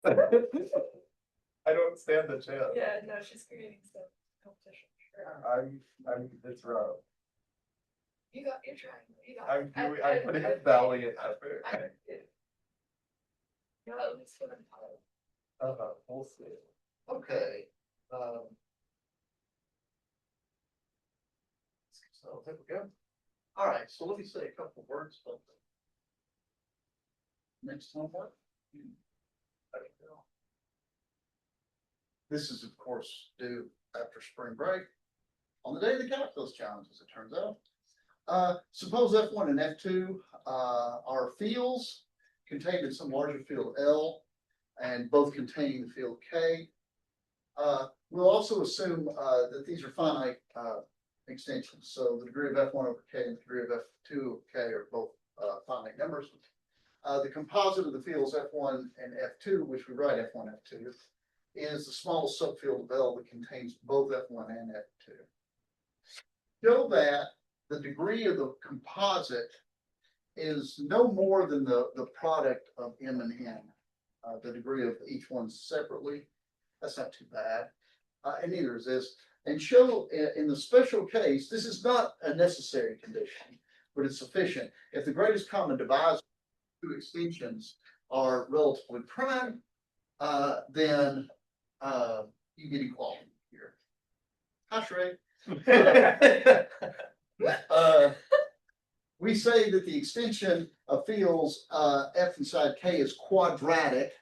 I don't stand a chance. Yeah, no, she's creating some competition. Sure. It's rough. You're trying, you got. I'm putting a valiant effort. Yeah, at least for the pilot. We'll see. Okay. So there we go. All right, so let me say a couple of words about the next homework. There we go. This is, of course, due after spring break. On the day of the calculus challenge, as it turns out. Suppose F1 and F2 are fields contained in some larger field L, and both containing the field K. We'll also assume that these are finite extensions. So the degree of F1 over K and the degree of F2 over K are both finite numbers. The composite of the fields F1 and F2, which we write F1, F2, is the smallest subfield of L that contains both F1 and F2. Show that the degree of the composite is no more than the product of M and N. The degree of each one separately, that's not too bad. And neither is this. And show in the special case, this is not a necessary condition, but it's sufficient. If the greatest common divisor of two extensions are relatively prime, then you get equality here. Hi, Shrey. We say that the extension of fields F inside K is quadratic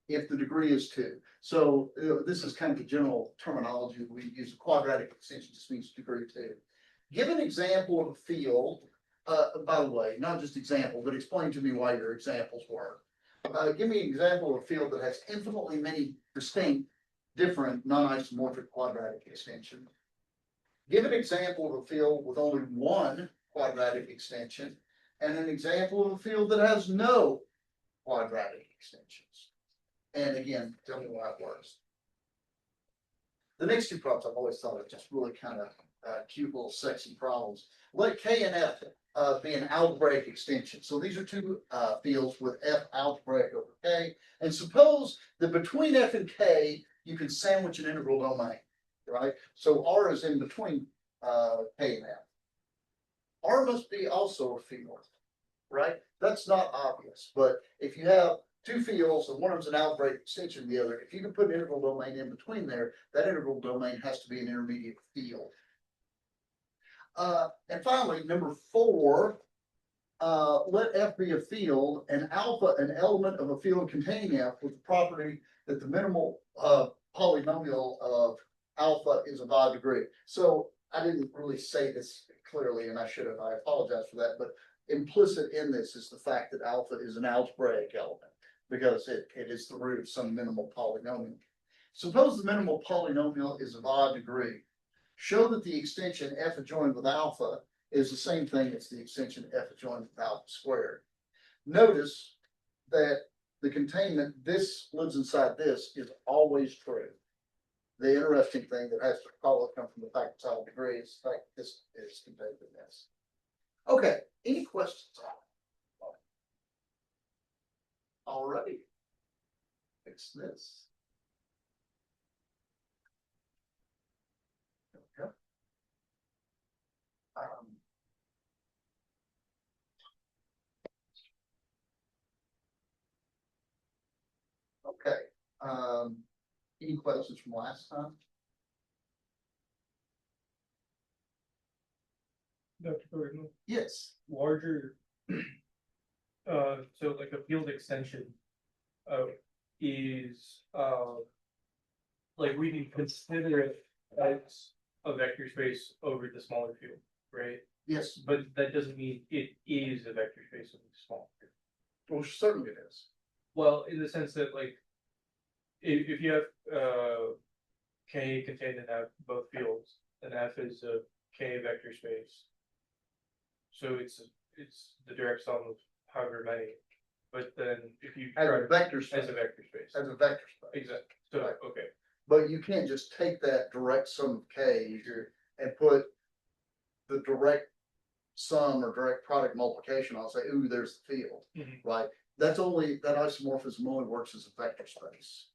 if the degree is 2. So this is kind of the general terminology we use. A quadratic extension just means degree 2. Give an example of a field, by the way, not just example, but explain to me why your examples work. Give me an example of a field that has infinitely many distinct, different, non-isomorphic quadratic extensions. Give an example of a field with only one quadratic extension, and an example of a field that has no quadratic extensions. And again, tell me why it works. The next two problems I've always thought of just really kind of cute little sexy problems. Let K and F be an algebraic extension. So these are two fields with F algebraic over K. And suppose that between F and K, you can sandwich an integral domain, right? So R is in between K and F. R must be also a field, right? That's not obvious, but if you have two fields and one of them's an algebraic extension of the other, if you can put an integral domain in between there, that integral domain has to be an intermediate field. And finally, number 4, let F be a field and alpha an element of a field containing F with the property that the minimal polynomial of alpha is of odd degree. So I didn't really say this clearly, and I should have. I apologize for that. But implicit in this is the fact that alpha is an algebraic element because it is the root of some minimal polynomial. Suppose the minimal polynomial is of odd degree. Show that the extension F adjoined with alpha is the same thing as the extension F adjoined with alpha squared. Notice that the containment, this lives inside this, is always true. The interesting thing that has to come from the fact it's odd degree is the fact this is contained in this. Okay, any questions? All righty. Fix this. There we go. Okay. Any questions from last time? Dr. Gordon, Yes. larger, so like a field extension is like we can consider it as a vector space over the smaller field, right? Yes. But that doesn't mean it is a vector space over the small field. Well, certainly it is. Well, in the sense that like if you have K contained in both fields, then F is a K vector space. So it's the direct sum of however many. But then if you As try a vector space. as a vector space. As a vector space. Exactly. So Right. okay. But you can't just take that direct sum of K and put the direct sum or direct product multiplication on, say, ooh, there's the field, Mhm. right? That's only, that isomorphism only works as a vector space.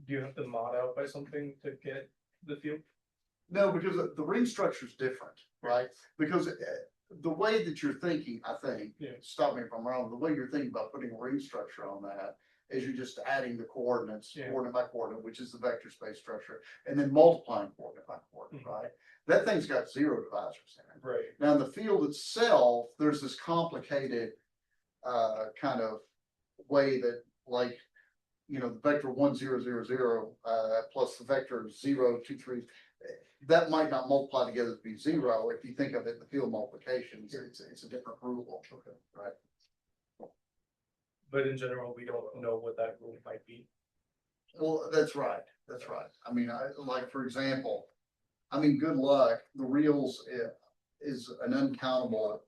Do you have to mod out by something to get the field? No, because the ring structure is different, right? Because the way that you're thinking, I think, Yeah. stop me if I'm wrong, the way you're thinking about putting a ring structure on that is you're just adding the coordinates, Yeah. coordinate by coordinate, which is the vector space structure, and then multiplying coordinate by coordinate, Mhm. right? That thing's got 0 divisors in it. Right. Now, in the field itself, there's this complicated kind of way that, like, you know, the vector 1, 0, 0, 0 plus the vector 0, 2, 3, that might not multiply together to be 0. If you think of it in the field multiplications, it's a different rule. Okay. Right. But in general, we don't know what that rule might be. Well, that's right. That's right. I mean, like, for example, I mean, good luck. The reals is an uncountable,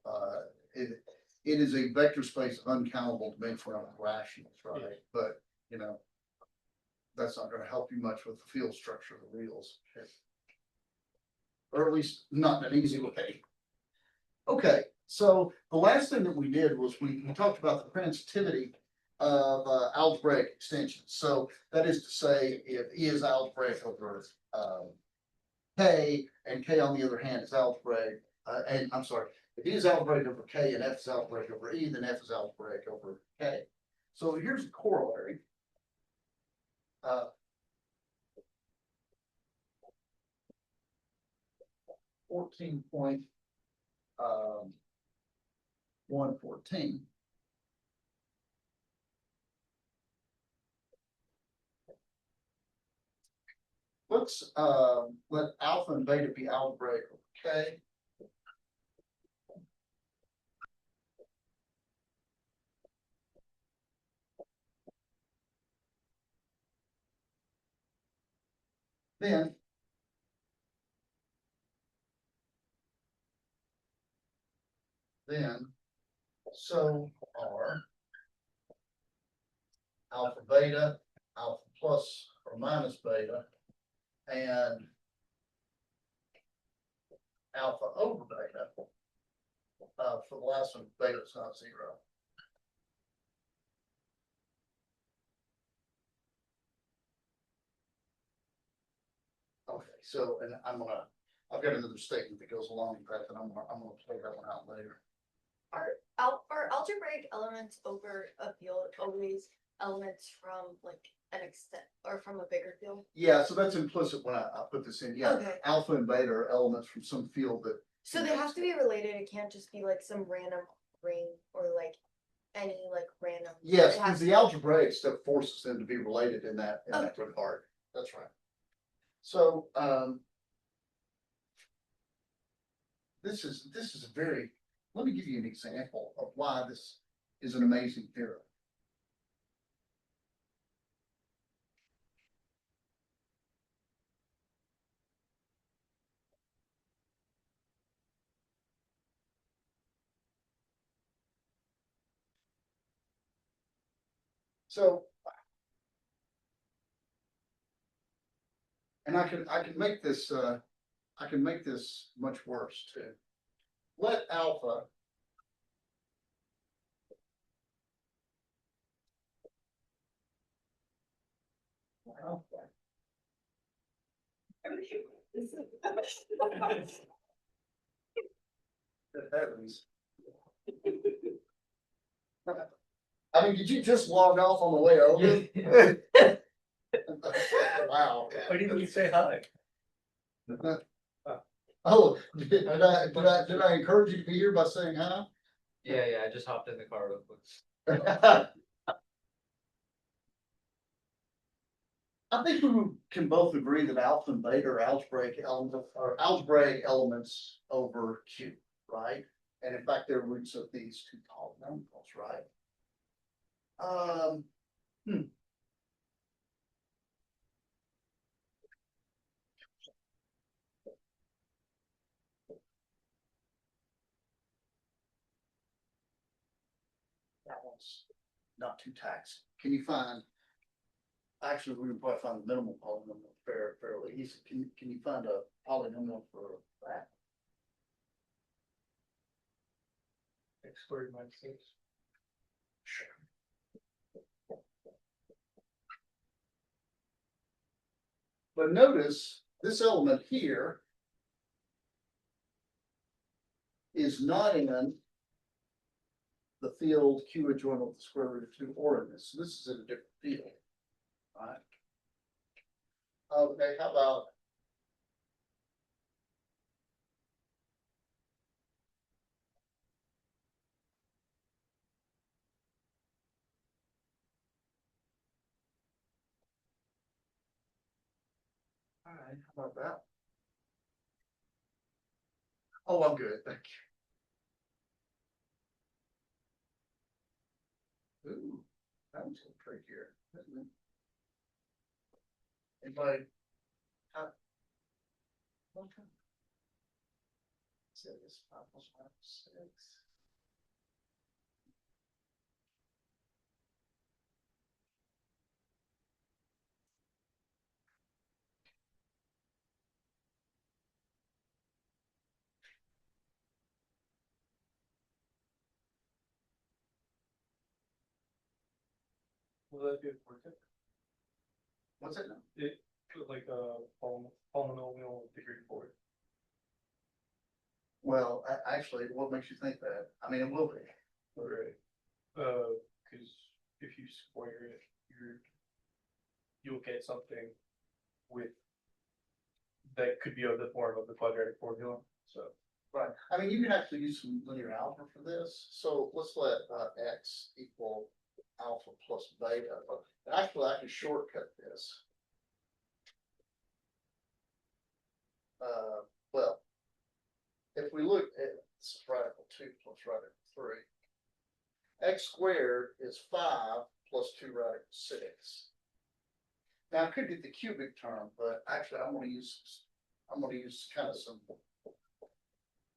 it is a vector space of uncountable dimensional rationals, right? Yeah. But, you know, that's not gonna help you much with the field structure of the reals. Or at least not in an easy way. Okay, so the last thing that we did was we talked about the transitivity of algebraic extensions. So that is to say, if E is algebraic over K, and K on the other hand is algebraic, and I'm sorry, if E is algebraic over K and F is algebraic over E, then F is algebraic over K. So here's the corollary. 14.114. Let's let alpha and beta be algebraic over K. Then so are alpha beta, alpha plus or minus beta, and alpha over beta. For the last one, beta is not 0. Okay, so, and I've got another statement that goes along with that, and I'm gonna play that one out later. Are algebraic elements over a field always elements from like an extent or from a bigger field? Yeah, so that's implicit when I put this in. Yeah, Okay. alpha and beta are elements from some field that. So they have to be related. It can't just be like some random ring or like any like random. Yes, it because has the algebraic stuff forces them to be related in that regard. That's right. So this is a very. Let me give you an example of why this is an amazing theorem. So, and I can make this much worse too. Let alpha Good heavens. I mean, did you just log off on the way over? Wow. Why didn't you say hi? Oh, did I encourage you to be here by saying hi? Yeah, I just hopped in the car real quick. I think we can both agree that alpha and beta are algebraic elements over Q, right? And in fact, they're roots of these two polynomials, right? That one's not too taxing. Can you find? Actually, we can probably find the minimal polynomial fairly easy. Can you find a polynomial for that? X squared minus 6. Sure. But notice this element here is not in the field Q adjoint with the square root of 2 or in this. So this is in a different field. Right? Okay, how about all right, how about that? Oh, I'm good, thank you. Ooh, that was a little trickier, isn't it? Anybody? Okay. So this 5 plus 5 is 6. Will that be a quartet? What's it now? It, like a polynomial degree 4. Well, actually, what makes you think that? I mean, it will be. Right. Cause if you square it, you'll get something with that could be of the form of the quadratic formula, so. Right. I mean, you can actually use some linear algebra for this. So let's let x equal alpha plus beta. But actually, I can shortcut this. Well, if we look at this is radical 2 plus radical 3, x squared is 5 plus 2 radical 6. Now I could get the cubic term, but actually I'm going to use kind of some.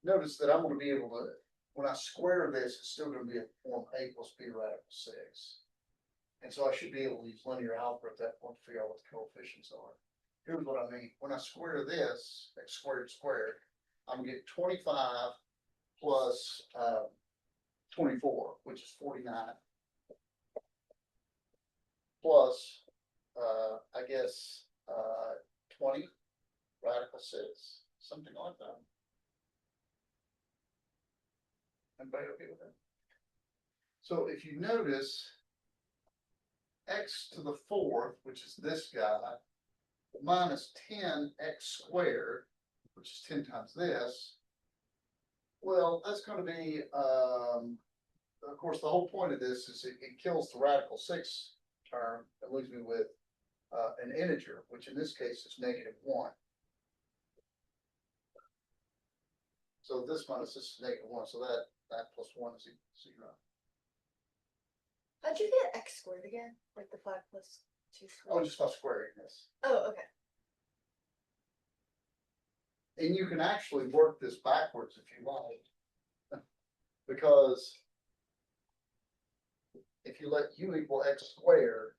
Notice that I'm going to be able to, when I square this, it's still going to be a form a plus b radical 6. And so I should be able to use linear algebra at that point to figure out what the coefficients are. Here's what I mean. When I square this, x squared squared, I'm going to get 25 plus 24, which is 49. Plus, I guess, 20 radical 6, something like that. Everybody okay with that? So if you notice, x to the 4th, which is this guy, minus 10x squared, which is 10 times this, well, that's going to be, of course, the whole point of this is it kills the radical 6 term and leaves me with an integer, which in this case is -1. So this minus this is -1, so that plus 1 is equal to 0. How'd you get x squared again? Like the 5 plus 2 Oh, squared? just by squaring this. Oh, okay. And you can actually work this backwards if you like. Because if you let u equal x squared,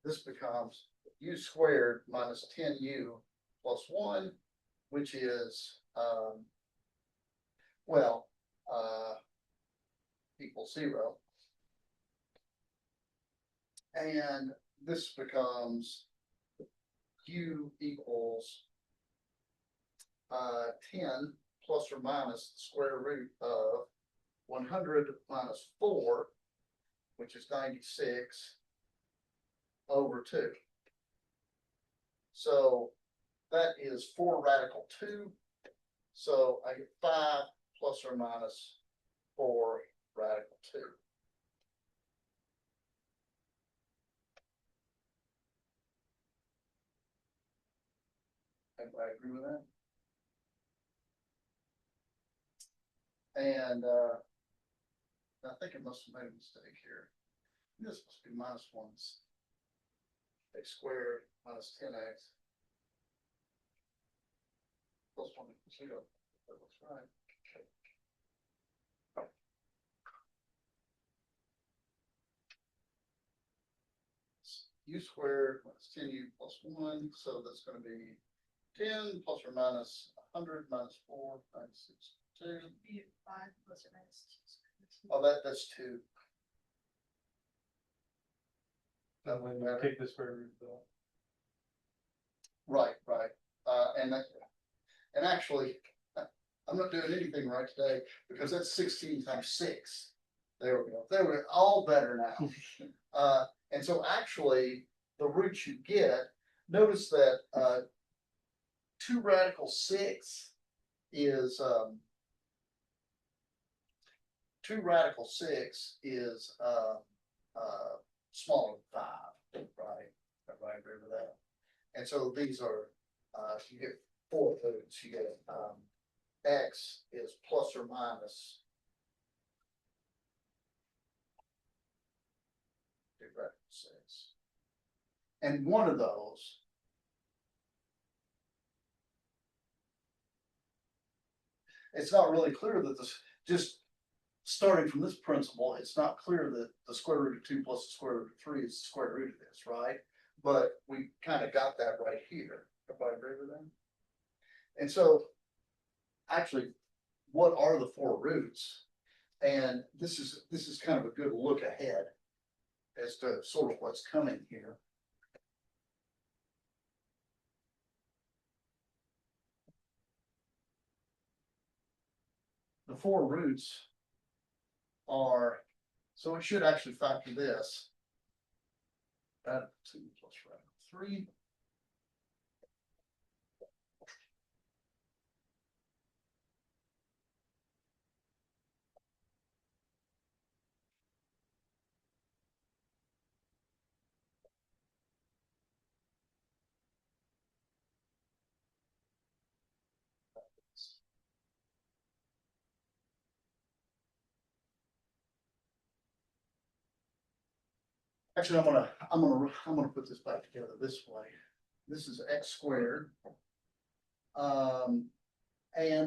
this becomes u squared minus 10u plus 1, which is, equals 0. And this becomes u equals 10 plus or minus the square root of 100 minus 4, which is 96, over 2. So that is 4 radical 2. So I get 5 plus or minus 4 radical 2. Everybody agree with that? And I think it must have made a mistake here. This must be minus 1. X squared minus 10x plus 1 equals 0. That looks right. Okay. U squared minus 10u plus 1, so that's going to be 10 plus or minus 100 minus 4, 96, 2. 5 plus or minus 2. Oh, that's 2. And when you take the square root of that. Right, and actually, I'm not doing anything right today because that's 16 times 6. There we go. There we go. All better now. And so actually, the roots you get, notice that 2 radical 6 is 2 radical 6 is smaller than 5, right? Everybody agree with that? And so these are you get 4 roots. You get x is plus or minus 2 radical 6. And one of those it's not really clear that this just starting from this principle, it's not clear that the square root of 2 plus the square root of 3 is the square root of this, right? But we kind of got that right here. Everybody agree with that? And so actually, what are the 4 roots? And this is kind of a good look ahead as to sort of what's coming here. The 4 roots are, so it should actually factor this. Radical 2 plus radical 3. Actually, I'm gonna put this back together this way. This is x squared. And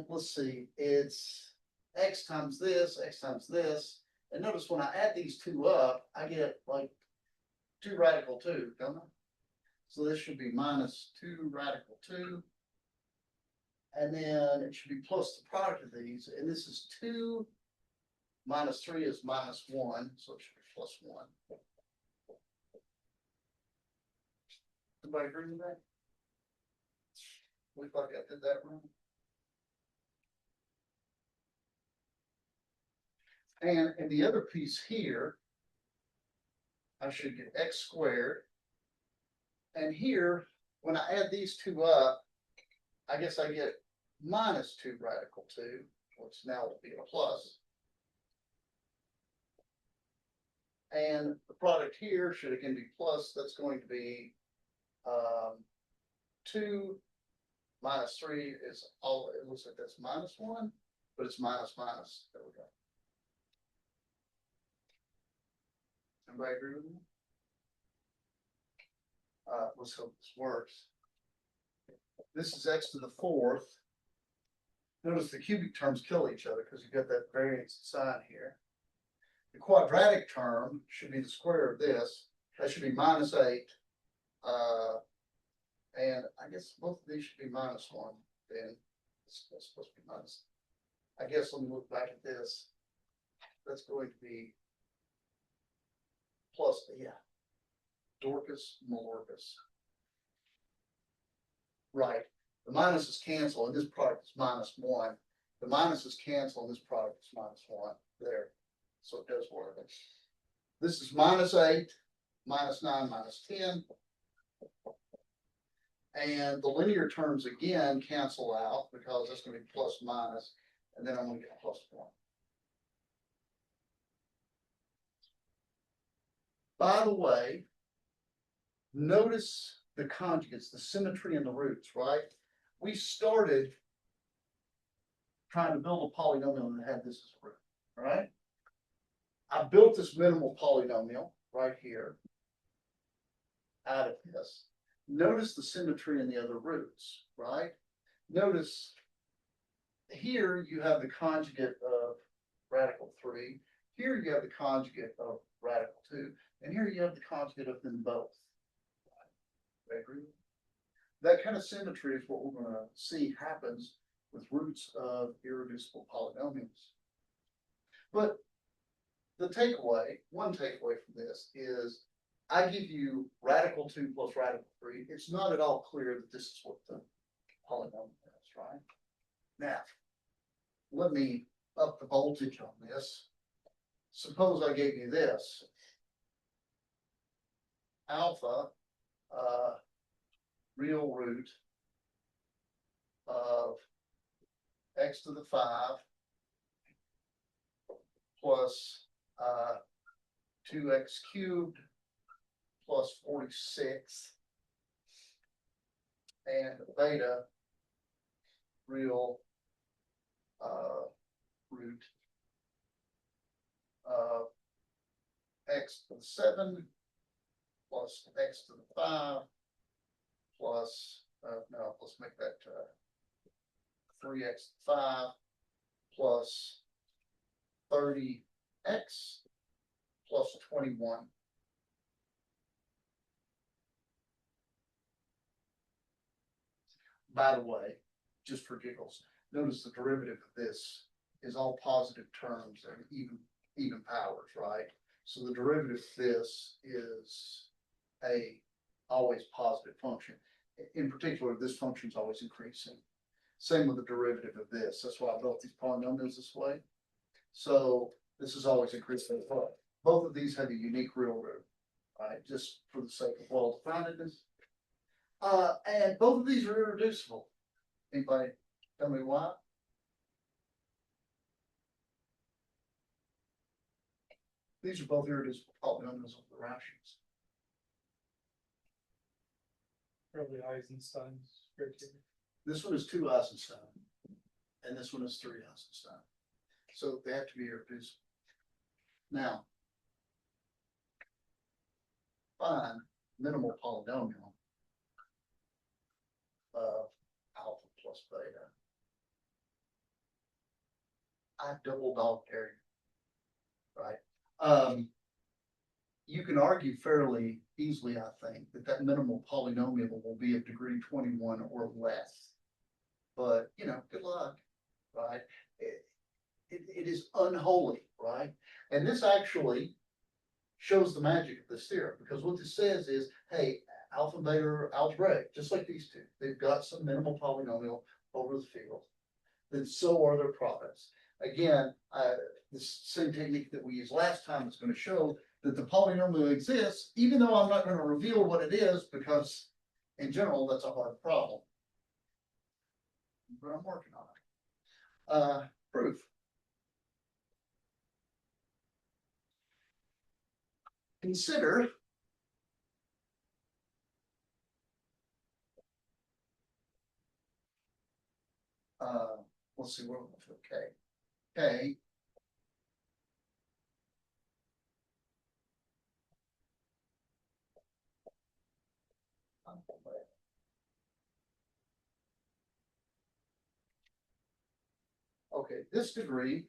let's see, it's x times this, and notice when I add these 2 up, I get like 2 radical 2, don't I? So this should be minus 2 radical 2. And then it should be plus the product of these, and this is 2 minus 3 is minus 1, so it should be plus 1. Everybody agree with that? Looks like I did that wrong. And in the other piece here, I should get x squared. And here, when I add these 2 up, I guess I get minus 2 radical 2, which now will be a plus. And the product here should again be plus. That's going to be 2 minus 3 is all, it looks like that's minus 1, but it's minus minus. There we go. Everybody agree with me? Let's hope this works. This is x to the 4th. Notice the cubic terms kill each other because you've got that variance sign here. The quadratic term should be the square of this. That should be minus 8. And I guess both of these should be minus 1. Then it's supposed to be minus. I guess let me look back at this. That's going to be plus, yeah. Dorcas Malorcas. Right. The minuses cancel and this product is minus 1. The minuses cancel and this product is minus 1. There. So it does work. This is minus 8, minus 9, minus 10. And the linear terms again cancel out because that's going to be plus minus, and then I'm going to get plus 1. By the way, notice the conjugates, the symmetry in the roots, right? We started trying to build a polynomial that had this as a root, right? I built this minimal polynomial right here out of this. Notice the symmetry in the other roots, right? Notice here you have the conjugate of radical 3. Here you have the conjugate of radical 2. And here you have the conjugate of them both. Right? Agree? That kind of symmetry is what we're going to see happens with roots of irreducible polynomials. But the takeaway, one takeaway from this is I give you radical 2 plus radical 3, it's not at all clear that this is what the polynomial is, right? Now, let me up the voltage on this. Suppose I gave you this. Alpha, real root of x to the 5 plus 2x cubed plus 46 and beta real root of x to the 7 plus x to the 5 plus no, let's make that 3x to the 5 plus 30x plus 21. By the way, just for giggles, notice the derivative of this is all positive terms and even powers, right? So the derivative of this is a always positive function. In particular, this function is always increasing. Same with the derivative of this. That's why I built these polynomials this way. So this is always increasing as well. Both of these have a unique real root, right? Just for the sake of well-definedness. And both of these are irreducible. Anybody tell me why? These are both irreducible polynomials of the rations. Probably Eisenstein's criteria. This one is 2 Eisenstein, and this one is 3 Eisenstein. So they have to be irreducible. Now, find minimal polynomial of alpha plus beta. I double dog dare you, right? You can argue fairly easily, I think, that minimal polynomial will be of degree 21 or less. But, you know, good luck, right? It is unholy, right? And this actually shows the magic of this theorem, because what this says is, hey, alpha and beta are algebraic, just like these two. They've got some minimal polynomial over the field. Then so are their products. Again, this same technique that we used last time is going to show that the polynomial exists, even though I'm not going to reveal what it is, because in general, that's a hard problem. But I'm working on it. Proof. Consider let's see, what for K. K okay, this degree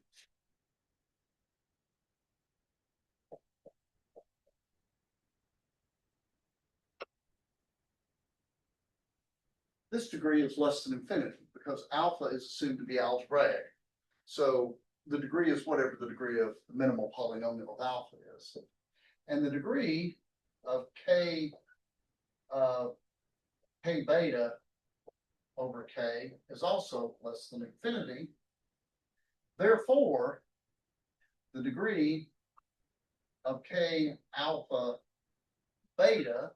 is less than infinity because alpha is assumed to be algebraic. So the degree is whatever the degree of the minimal polynomial of alpha is. And the degree of K beta over K is also less than infinity. Therefore, the degree of K alpha beta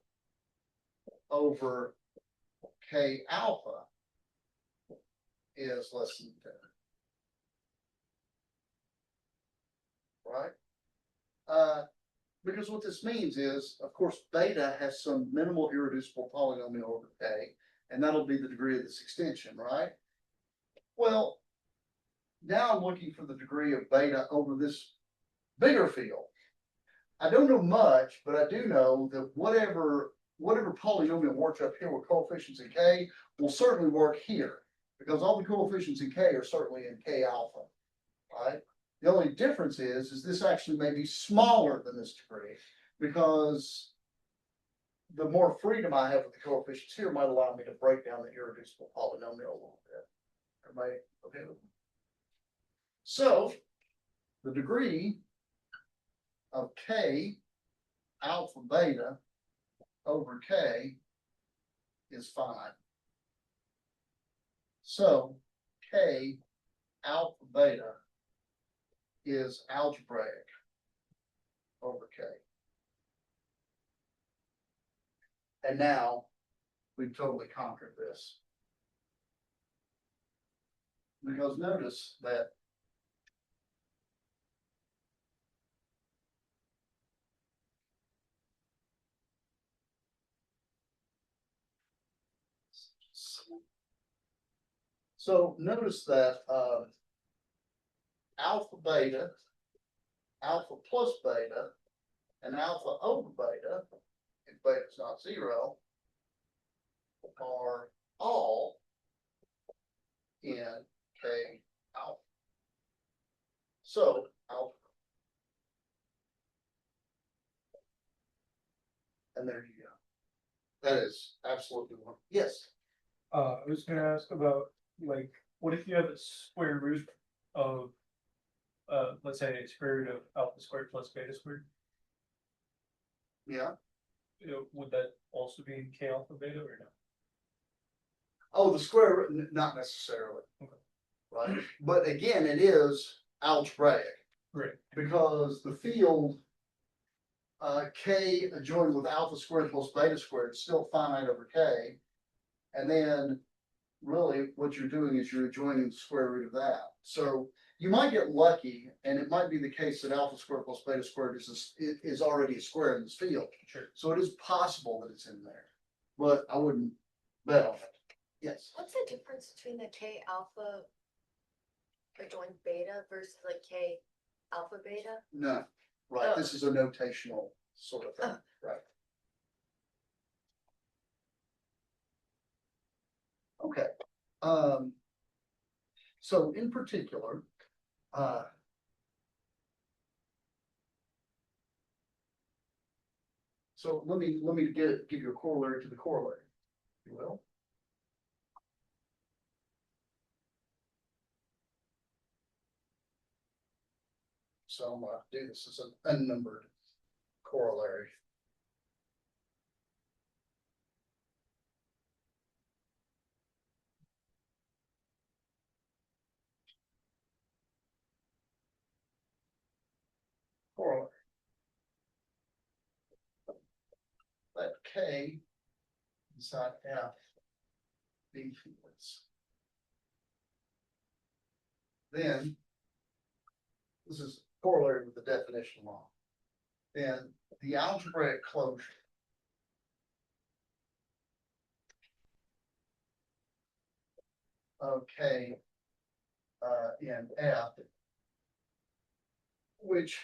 over K alpha is less than infinity. Right? Because what this means is, of course, beta has some minimal irreducible polynomial over K, and that'll be the degree of this extension, right? Well, now I'm looking for the degree of beta over this bigger field. I don't know much, but I do know that whatever polynomial works up here with coefficients in K will certainly work here, because all the coefficients in K are certainly in K alpha, right? The only difference is this actually may be smaller than this degree, because the more freedom I have with the coefficients here might allow me to break down the irreducible polynomial a little bit. Everybody okay with me? So the degree of K alpha beta over K is fine. So K alpha beta is algebraic over K. And now we've totally conquered this. Because notice that so notice that alpha beta, alpha plus beta, and alpha over beta, if beta is not zero, are all in K alpha. So alpha. And there you go. That is absolutely one. Yes. I was gonna ask about, like, what if you have a square root of, let's say, square root of alpha squared plus beta squared? Yeah. Would that also be in K alpha beta or no? Oh, the square root, not necessarily. Okay. Right. But again, it is algebraic Right. because the field K adjoined with alpha squared plus beta squared is still finite over K. And then really what you're doing is you're adjoining the square root of that. So you might get lucky, and it might be the case that alpha squared plus beta squared is already a square in this field. Sure. So it is possible that it's in there, but I wouldn't bet on it. Yes. What's the difference between the K alpha adjoined beta versus like K alpha beta? No, right. This is a notational sort of thing, right? Okay. So in particular, so let me give you a corollary to the corollary, if you will. So I'm gonna do this as an unnumbered corollary. Corollary. Let K inside F be fields. Then this is corollary with the definition law. Then the algebraic closure of K in F, which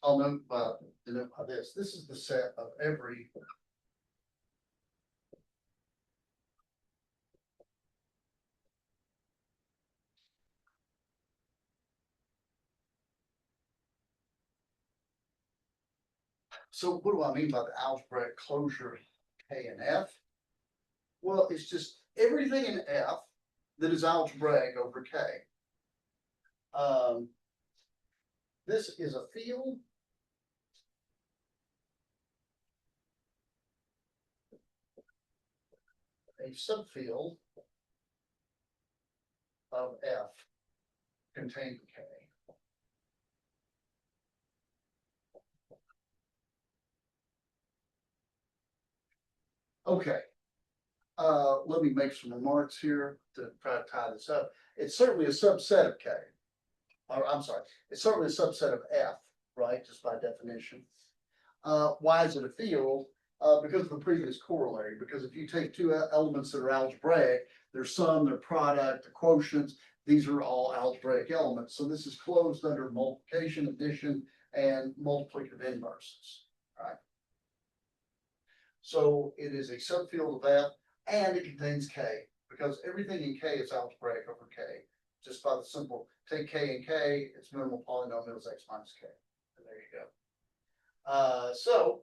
I'll denote by this. This is the set of every So what do I mean by the algebraic closure of K and F? Well, it's just everything in F that is algebraic over K. This is a field. A subfield of F contained in K. Okay. Let me make some remarks here to try to tie this up. It's certainly a subset of K. Or I'm sorry, it's certainly a subset of F, right? Just by definition. Why is it a field? Because of the previous corollary. Because if you take two elements that are algebraic, their sum, their product, the quotients, these are all algebraic elements. So this is closed under multiplication, addition, and multiplicative inverses. Right. So it is a subfield of F, and it contains K, because everything in K is algebraic over K. Just by the simple, take K and K, its minimal polynomial is X minus K. And there you go. So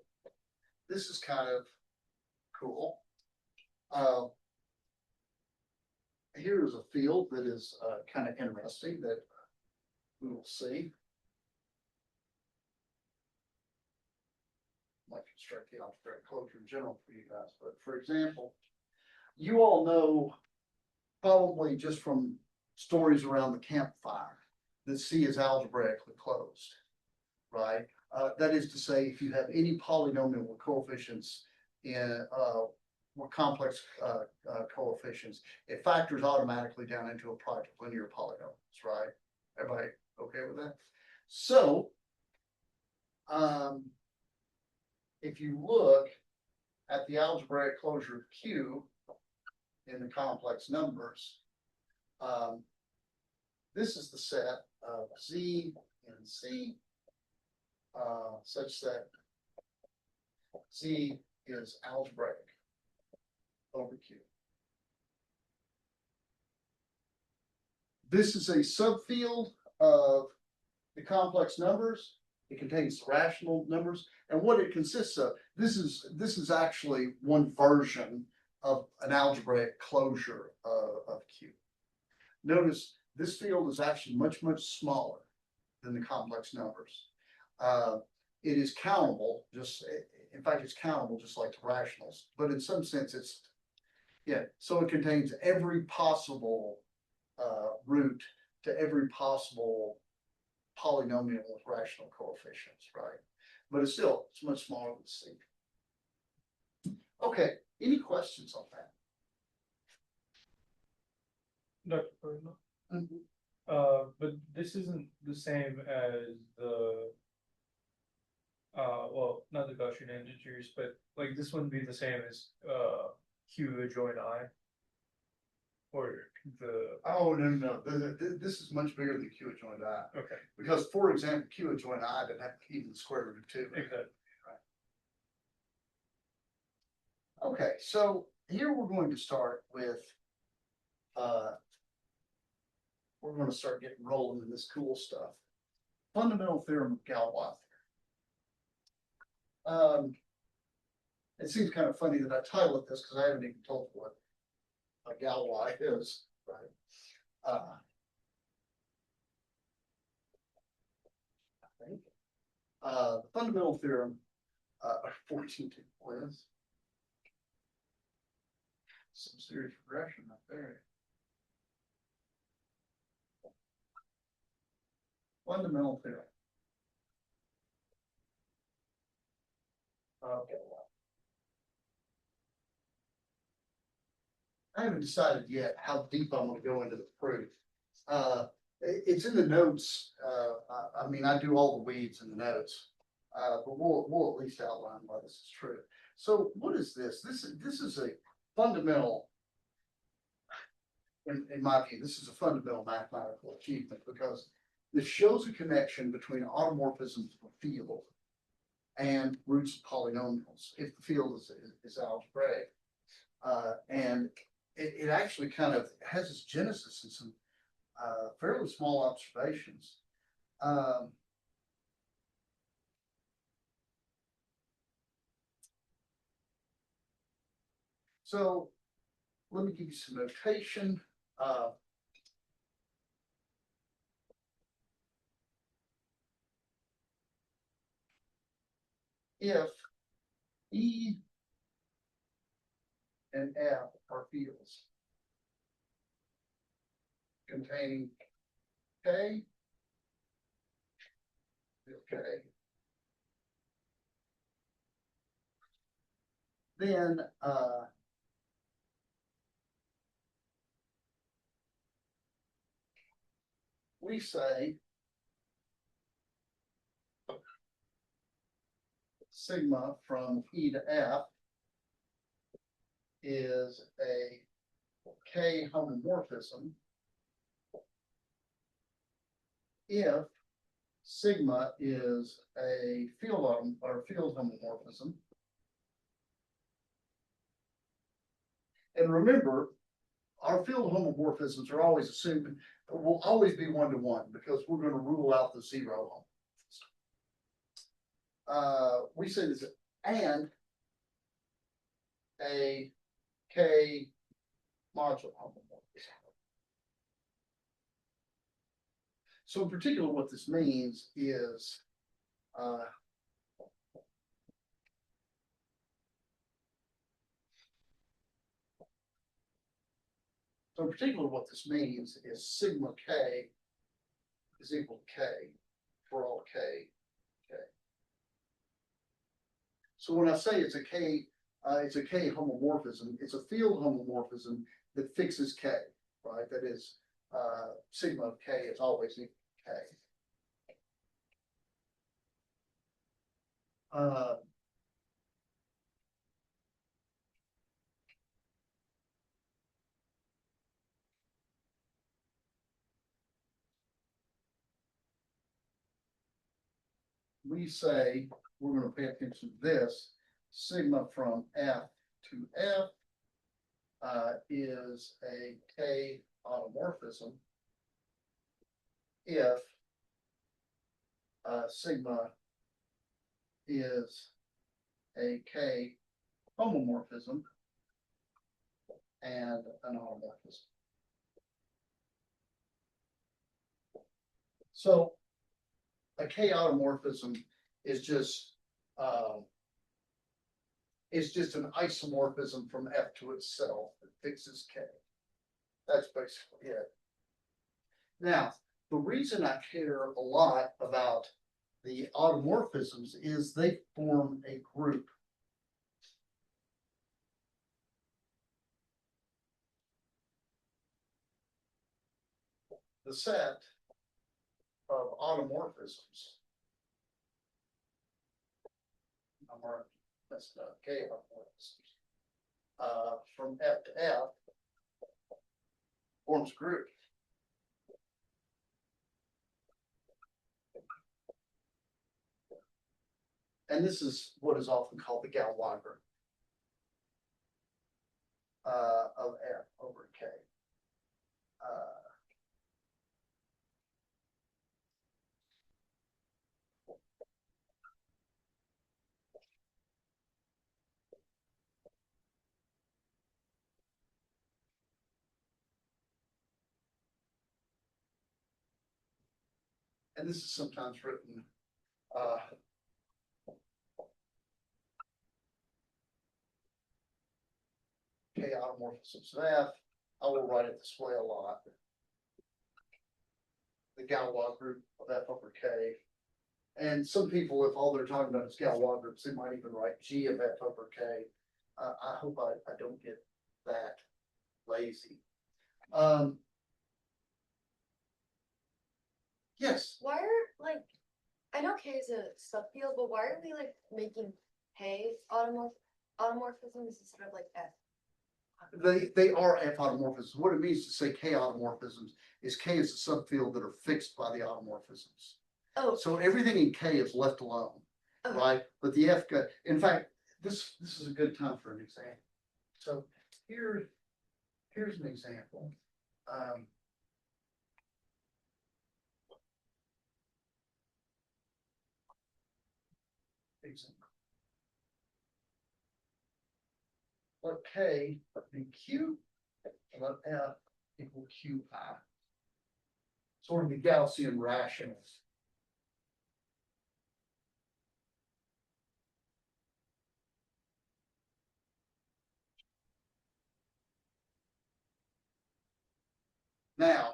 this is kind of cool. here is a field that is kind of interesting that we will see. Might construct the algebraic closure in general for you guys, but for example, you all know probably just from stories around the campfire that C is algebraically closed, right? That is to say, if you have any polynomial with coefficients in more complex coefficients, it factors automatically down into a product of linear polynomials, right? Everybody okay with that? So, if you look at the algebraic closure of Q in the complex numbers, this is the set of Z and C, such that Z is algebraic over Q. This is a subfield of the complex numbers. It contains rational numbers, and what it consists of, this is actually one version of an algebraic closure of Q. Notice this field is actually much smaller than the complex numbers. It is countable, in fact, it's countable just like the rationals, but in some sense so it contains every possible root to every possible polynomial with rational coefficients, right? But it's much smaller than C. Okay, any questions on that? Dr. Purna? But this isn't the same as the, well, not the Gaussian integers, but like this wouldn't be the same as, Q adjoin I. Or the, Oh, no. This is much bigger than Q adjoined I. okay, Because, for example, Q adjoined I didn't have even the square root of 2. exactly. Okay, so here we're going to start with, we're going to start getting rolling in this cool stuff. Fundamental theorem of Galois. It seems kind of funny that I titled this because I haven't even told you what a Galois is, right? I think the fundamental theorem, 14 quiz. Some serious regression up there. Fundamental theorem. Okay. I haven't decided yet how deep I'm going to go into the proof. It's in the notes. I mean, I do all the weeds in the notes, but we'll at least outline why this is true. So, what is this? This is a fundamental. In my view, this is a fundamental mathematical achievement because this shows a connection between automorphisms of a field and roots of polynomials if the field is algebraic. And it actually kind of has its genesis in some fairly small observations. So let me give you some notation. If E and F are fields containing K, then we say sigma from E to F is a K homomorphism if sigma is a field homomorphism. And remember, our field homomorphisms are always assumed, will always be 1-to-1 because we're going to rule out the zero homomorphism. We say this and a K modular homomorphism. So in particular, what this means is, so in particular, what this means is sigma k is equal to k for all k. So when I say it's a K homomorphism, it's a field homomorphism that fixes K, right? That is, sigma of K is always equal to K. We say, we're gonna pay attention to this, sigma from F to F is a K automorphism if sigma is a K homomorphism and an automorphism. So a K automorphism is just an isomorphism from F to itself that fixes K. That's basically it. Now, the reason I care a lot about the automorphisms is they form a group. The set of automorphisms. That's not K automorphisms. From F to F forms a group. And this is what is often called the Galois group of F over K. And this is sometimes written K automorphisms of F. I will write it this way a lot. The Galois group of F over K. And some people, if all they're talking about is Galois groups, they might even write G of F over K. I hope I don't get that lazy. Yes. Why are like, I know K is a subfield, but why are we like making K automorphisms instead of like F? They are F automorphisms. What it means to say K automorphisms is K is a subfield that are fixed by the automorphisms. Oh, So everything in K is left alone, okay. right? But the F got, in fact, this is a good time for an example. So here's an example. Let K be Q, and let F equal QI. Sort of the Gaussian rationals. Now,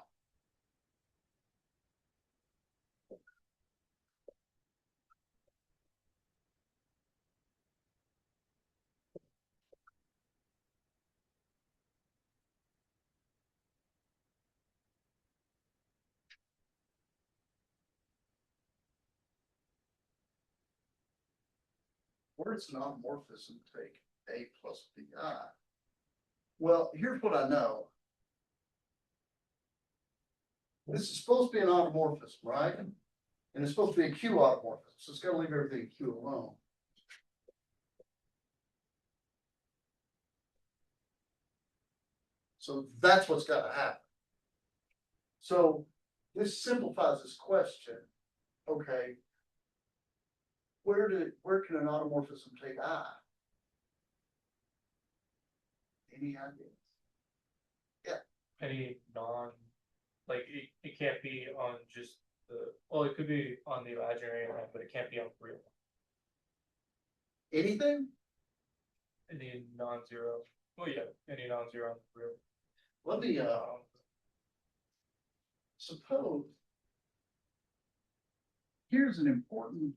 where does an automorphism take A plus BI? Well, here's what I know. This is supposed to be an automorphism, right? And it's supposed to be a Q automorphism, so it's got to leave everything Q alone. So that's what's got to happen. So this simplifies this question. Okay, where can an automorphism take I? Any ideas? Any like it can't be on just well, it could be on the imaginary line, but it can't be on the real. Anything? Any non-zero, well, yeah, any non-zero on the real. Let me, suppose. Here's an important,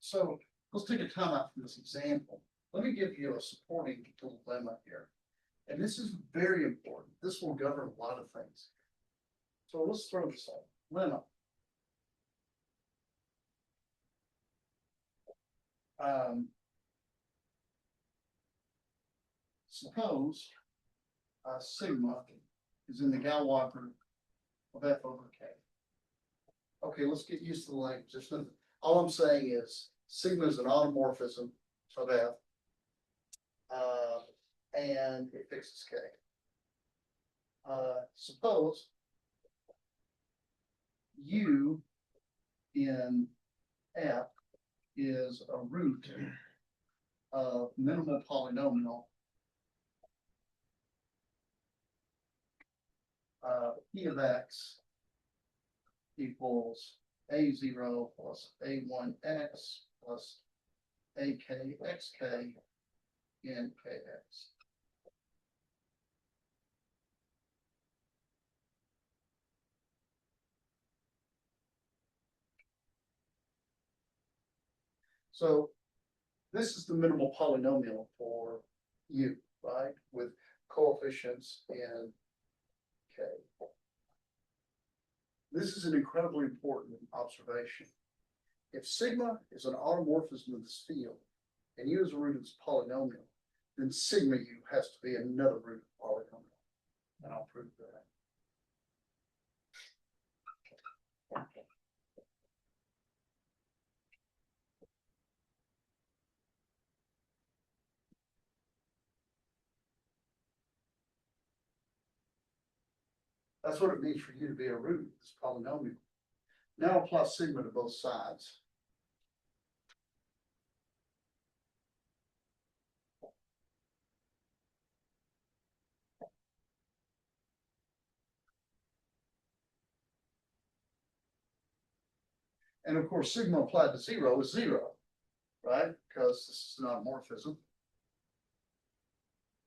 so let's take a time out from this example. Let me give you a supporting dilemma here. And this is very important. This will govern a lot of things. So let's throw this out. Lemma. Suppose sigma is in the Galois group of f over k. Okay, let's get used to the language. There's nothing, all I'm saying is sigma is an automorphism of f. And it fixes k. Suppose u in f is a root of minimal polynomial p of x equals a0 plus a1x plus akxk in kx. So this is the minimal polynomial for u, right, with coefficients in k. This is an incredibly important observation. If sigma is an automorphism of this field and u is a root of this polynomial, then sigma u has to be another root of polynomial. And I'll prove that. That's what it means for you to be a root of this polynomial. Now apply sigma to both sides. And of course, sigma applied to 0 is 0, right? Because this is an automorphism.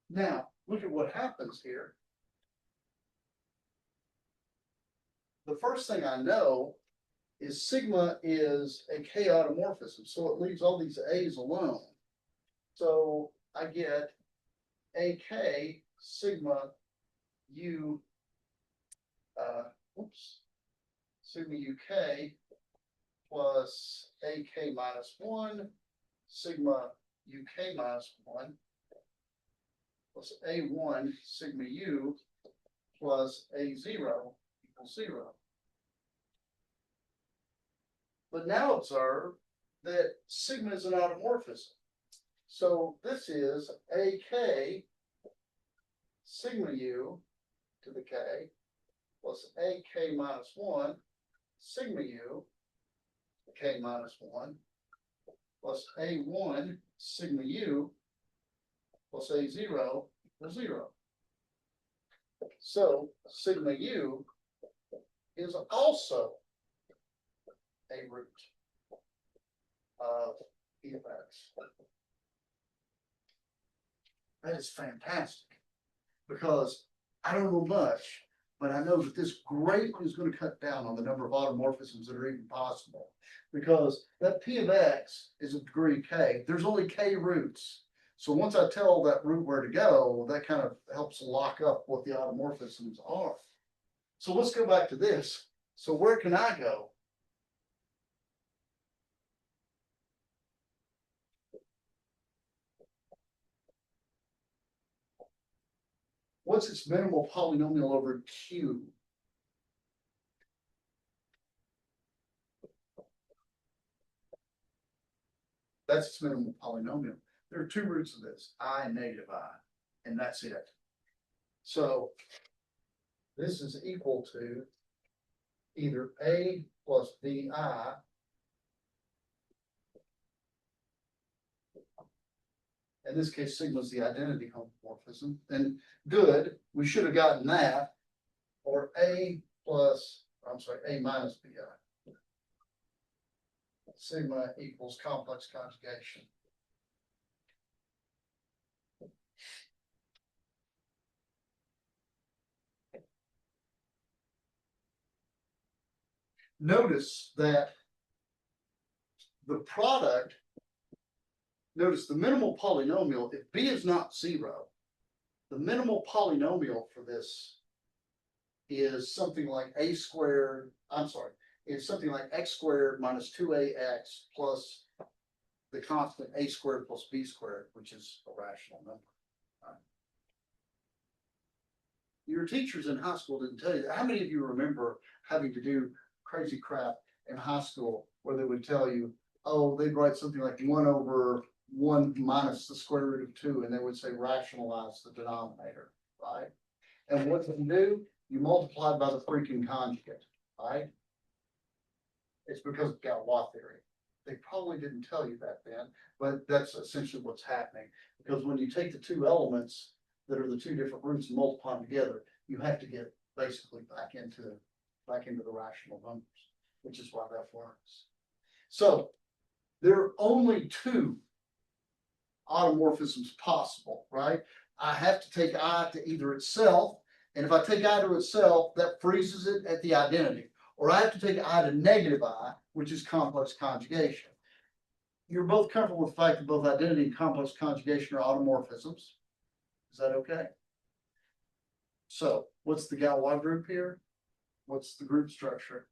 Now, look at what happens here. The first thing I know is sigma is a k automorphism, so it leaves all these a's alone. So I get ak sigma u, sigma uk plus ak minus 1, sigma uk minus 1, plus a1 sigma u plus a0 equals 0. But now observe that sigma is an automorphism. So this is ak sigma u to the k plus ak minus 1 sigma u k minus 1 plus a1 sigma u plus a0 equals 0. So sigma u is also a root of p of x. That is fantastic, because I don't know much, but I know that this greatly is going to cut down on the number of automorphisms that are even possible, because that p of x is a degree k. There's only k roots. So once I tell that root where to go, that kind of helps lock up what the automorphisms are. So let's go back to this. So where can I go? What's its minimal polynomial over Q? That's its minimal polynomial. There are two roots of this, I and negative I, and that's it. So this is equal to either A plus BI in this case, sigma is the identity homomorphism. And good, we should have gotten that. Or A plus, I'm sorry, A minus BI. sigma equals complex conjugation. Notice that the product, notice the minimal polynomial, if b is not zero, the minimal polynomial for this is something like a squared, I'm sorry, is something like x squared minus 2ax plus the constant a squared plus b squared, which is a rational number. Your teachers in high school didn't tell you that. How many of you remember having to do crazy crap in high school where they would tell you, oh, they'd write something like 1/1 minus the square root of 2, and they would say rationalize the denominator, right? And what you do, you multiply by the freaking conjugate, right? It's because of Galois theory. They probably didn't tell you that then, but that's essentially what's happening. Because when you take the two elements that are the two different roots and multiply them together, you have to get basically back into the rational numbers, which is why that works. So there are only two automorphisms possible, right? I have to take I to either itself, and if I take I to itself, that freezes it at the identity. Or I have to take I to negative I, which is complex conjugation. You're both comfortable with the fact that both identity and complex conjugation are automorphisms. Is that okay? So what's the Galois group here? What's the group structure?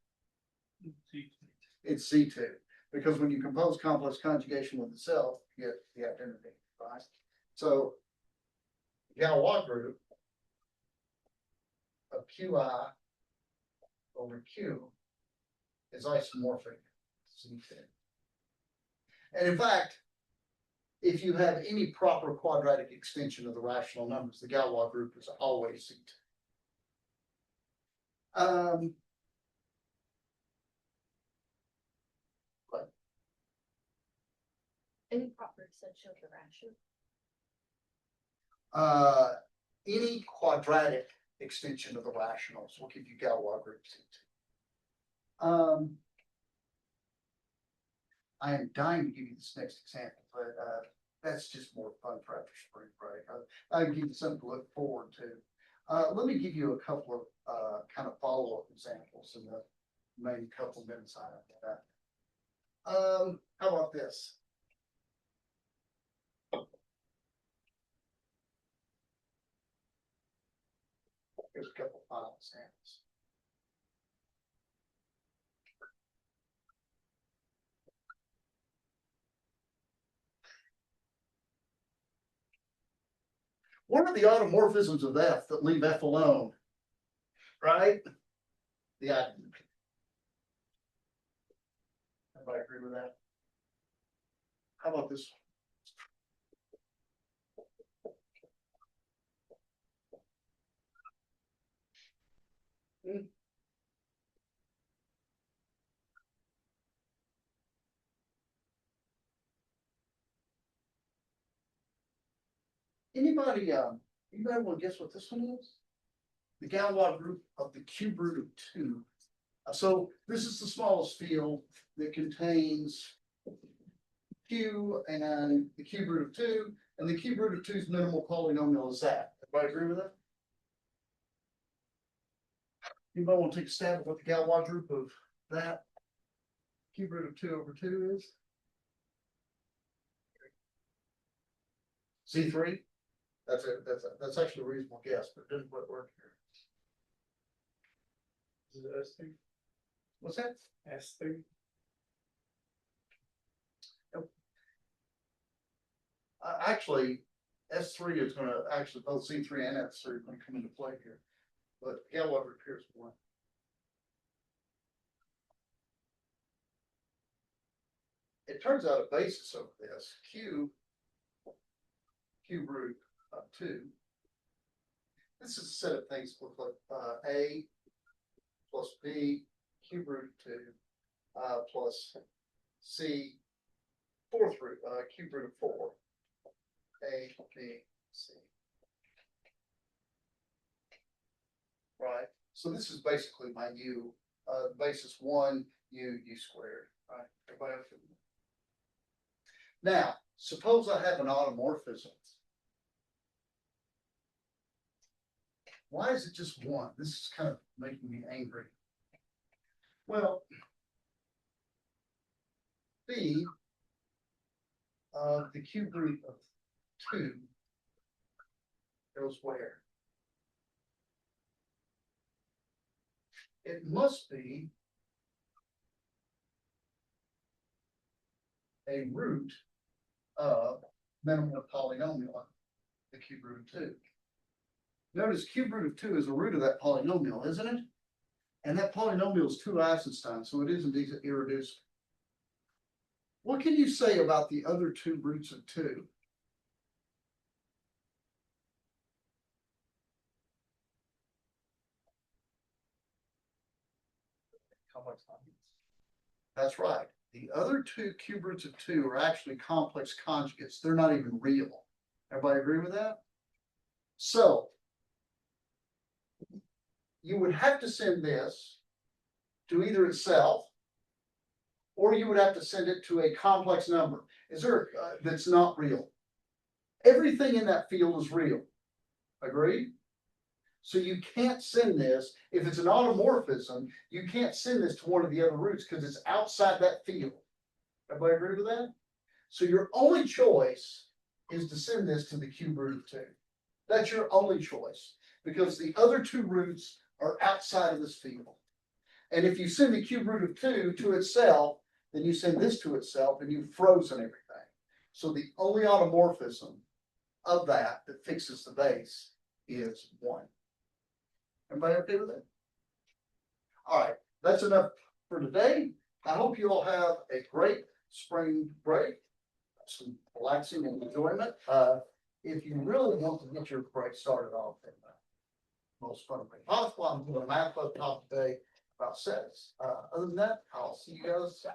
It's C2. Because when you compose complex conjugation with itself, you get the identity, right? So Galois group of Qi over Q is isomorphic C2. And in fact, if you have any proper quadratic extension of the rational numbers, the Galois group is always C2. Any proper extension of the rational. Any quadratic extension of the rationals will give you Galois group C2. I am dying to give you this next example, but that's just more fun for after spring break. I can give you something to look forward to. Let me give you a couple of kind of follow-up examples in the maybe couple minutes I have that. How about this? Here's a couple final examples. What are the automorphisms of F that leave F alone? Right? The identity. Everybody agree with that? How about this one? Anybody want to guess what this one is? The Galois group of the cube root of 2. So this is the smallest field that contains Q and the cube root of 2, and the cube root of 2's minimal polynomial is that. Everybody agree with that? Anybody want to take a stab at what the Galois group of that cube root of 2 over 2 is? C3? That's actually a reasonable guess, but it didn't quite work here. Is it S3? What's that? S3? Actually, S3 is going to actually both C3 and S3 are going to come into play here. But Galois group here is one. It turns out a basis of this cube root of 2. This is a set of things that look like A plus B cube root of 2 plus C fourth root cube root of 4. A, B, C. Right. So this is basically my U. Basis 1 U squared. Right, everybody else? Now, suppose I have an automorphism. Why is it just one? This is kind of making me angry. Well, B of the cube root of 2 goes where? It must be a root of minimal polynomial, the cube root of 2. Notice cube root of 2 is a root of that polynomial, isn't it? And that polynomial is 2 Eisenstein, so it is indeed irreducible. What can you say about the other 2 roots of 2? Complex conjugates. That's right. The other 2 cube roots of 2 are actually complex conjugates. They're not even real. Everybody agree with that? So you would have to send this to either itself, or you would have to send it to a complex number. Is there that's not real? Everything in that field is real. Agreed? So you can't send this, if it's an automorphism, you can't send this to one of the other roots because it's outside that field. Everybody agree with that? So your only choice is to send this to the cube root of 2. That's your only choice because the other 2 roots are outside of this field. And if you send the cube root of 2 to itself, then you send this to itself and you've frozen everything. So the only automorphism of that fixes the base is 1. Everybody okay with that? All right, that's enough for today. I hope you all have a great spring break, some relaxing and enjoyment. If you really want to get your break started off in the most fun way possible, I'm doing a math club talk today about sets. Other than that, I'll see you guys